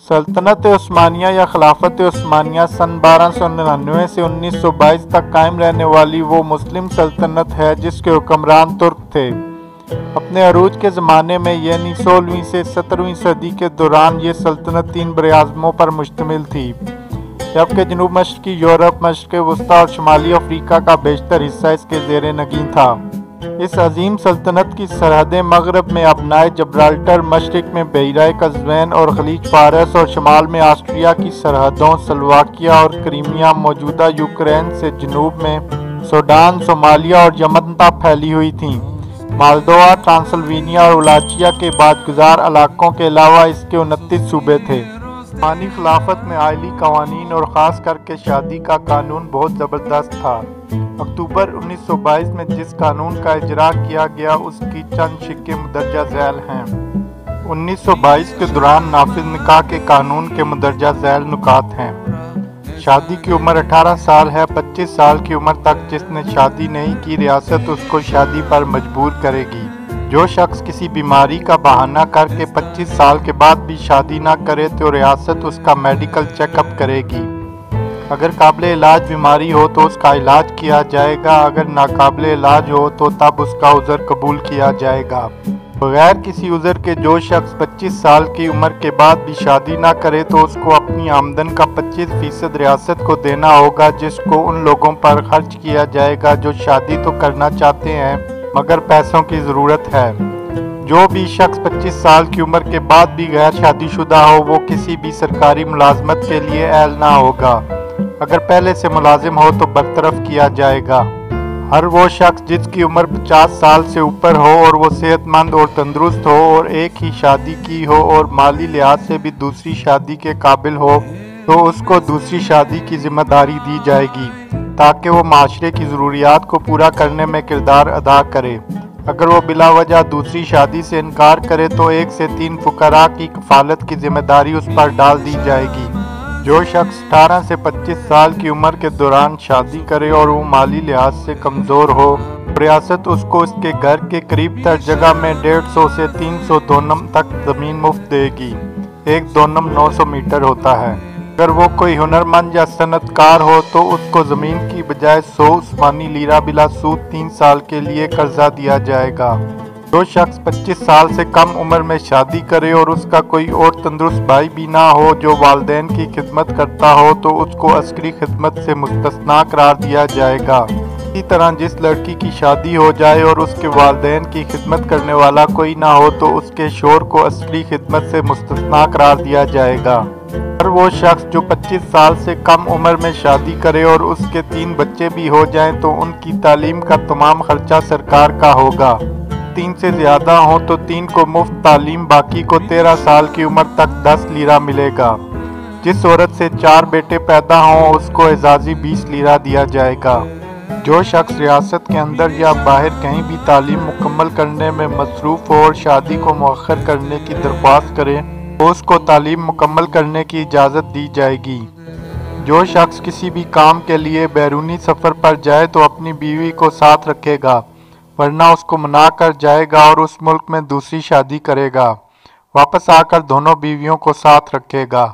सल्तनत उस्मानिया या खिलाफत उस्मानिया सन 1299 से 1922 तक कायम रहने वाली वो मुस्लिम सल्तनत है जिसके हुक्मरान तुर्क थे। अपने अरूज के ज़माने में यानी 16वीं से 17वीं सदी के दौरान ये सल्तनत 3 बरआज़मों पर मुश्तमिल थी, जबकि जनूब मशरक़ी यूरोप, मशरक़ वस्ता और शुमाली अफ्रीका का बेशतर हिस्सा इसके ज़ेर नगीं था। इस अजीम सल्तनत की सरहदें मगरब में अपनाए जब्राल्टर, मशरिक में बहराए कज़वैन और खलीज फारस और शुमाल में ऑस्ट्रिया की सरहदों स्लोवाकिया और क्रीमिया, मौजूदा यूक्रेन से जनूब में सूडान, सोमालिया और यमन तक फैली हुई थीं। मालदोवा, ट्रांसल्वेनिया और वलाचिया के बादगुजार इलाकों के अलावा इसके 29 सूबे थे। उस्मानी खिलाफत में आइली कवानीन और ख़ास करके शादी का कानून बहुत ज़बरदस्त था। अक्टूबर 1922 में जिस कानून का इजरा किया गया उसकी चंद शिक्के मुदर्जा झैल हैं। 1922 के दौरान नाफिज निकाह के कानून के मुदर्जा झैल नुकात हैं। शादी की उम्र 18 साल है। 25 साल की उम्र तक जिसने शादी नहीं की, रियासत उसको शादी पर मजबूर करेगी। जो शख्स किसी बीमारी का बहाना करके 25 साल के बाद भी शादी ना करे तो रियासत उसका मेडिकल चेकअप करेगी। अगर काबिल इलाज बीमारी हो तो उसका इलाज किया जाएगा, अगर नाकाबिल इलाज हो तो तब उसका उज़र कबूल किया जाएगा। बगैर किसी उज़र के जो शख्स 25 साल की उम्र के बाद भी शादी ना करे तो उसको अपनी आमदन का 25% रियासत को देना होगा, जिसको उन लोगों पर खर्च किया जाएगा जो शादी तो करना चाहते हैं मगर पैसों की ज़रूरत है। जो भी शख्स 25 साल की उम्र के बाद भी गैर शादीशुदा हो वो किसी भी सरकारी मुलाजमत के लिए अहल ना होगा। अगर पहले से मुलाजिम हो तो बरतरफ किया जाएगा। हर वो शख्स जिसकी उम्र 50 साल से ऊपर हो और वो सेहतमंद और तंदुरुस्त हो और एक ही शादी की हो और माली लिहाज से भी दूसरी शादी के काबिल हो तो उसको दूसरी शादी की जिम्मेदारी दी जाएगी ताकि वो माशरे की ज़रूरियात को पूरा करने में किरदार अदा करे। अगर वो बिला वजह दूसरी शादी से इनकार करे तो 1 से 3 फुकरा की कफालत की जिम्मेदारी उस पर डाल दी जाएगी। जो शख्स 18 से 25 साल की उम्र के दौरान शादी करे और वो माली लिहाज से कमज़ोर हो, रियासत उसको उसके घर के करीब तर जगह में 150 से 300 दोनम तक ज़मीन मुफ्त देगी। एक दोनम 900 मीटर होता है। अगर वो कोई हुनरमंद या सनतकार हो तो उसको ज़मीन की बजाय 100 उस्मानी लीरा बिला सूद 3 साल के लिए कर्जा दिया जाएगा। जो शख्स 25 साल से कम उम्र में शादी करे और उसका कोई और तंदुरुस्त भाई भी ना हो जो वालदैन की खिदमत करता हो तो उसको अस्करी खिदमत से मुस्तस्ना करार दिया जाएगा। इसी तरह जिस लड़की की शादी हो जाए और उसके वालदैन की खिदमत करने वाला कोई ना हो तो उसके शोहर को अस्करी खिदमत से मुस्तस्ना करार दिया जाएगा। और वो शख्स जो 25 साल से कम उम्र में शादी करे और उसके 3 बच्चे भी हो जाएं तो उनकी तालीम का तमाम खर्चा सरकार का होगा। 3 से ज़्यादा हो तो 3 को मुफ्त तालीम, बाकी को 13 साल की उम्र तक 10 लीरा मिलेगा। जिस औरत से 4 बेटे पैदा हों उसको एजाज़ी 20 लीरा दिया जाएगा। जो शख्स रियासत के अंदर या बाहर कहीं भी तालीम मुकम्मल करने में मसरूफ़ हो और शादी को मुअख्खर करने की दरख्वास्त करे तो उसको तालीम मुकम्मल करने की इजाज़त दी जाएगी। जो शख्स किसी भी काम के लिए बैरूनी सफ़र पर जाए तो अपनी बीवी को साथ रखेगा, वरना उसको मना कर जाएगा और उस मुल्क में दूसरी शादी करेगा। वापस आकर दोनों बीवियों को साथ रखेगा।